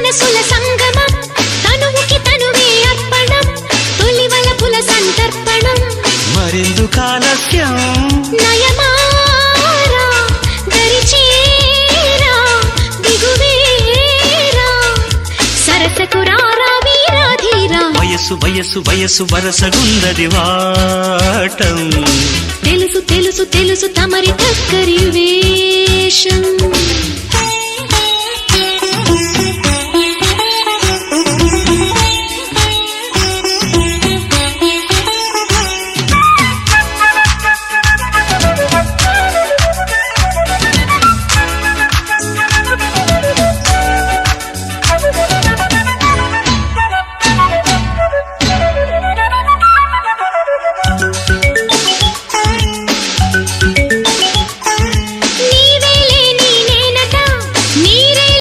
మనసుల సంగమం తనువుకి తనువే అర్పణం తొలి వలపుల సంతర్పణం మరెందుకు ఆలస్యం నయమారా దరిచేరా దిగువేరా సరసకు రారా వీరాధీరా వయసు వయసు వయసు వరసగుందది వాటం తెలుసు తెలుసు తెలుసు తమరి దగ్గరి వేషం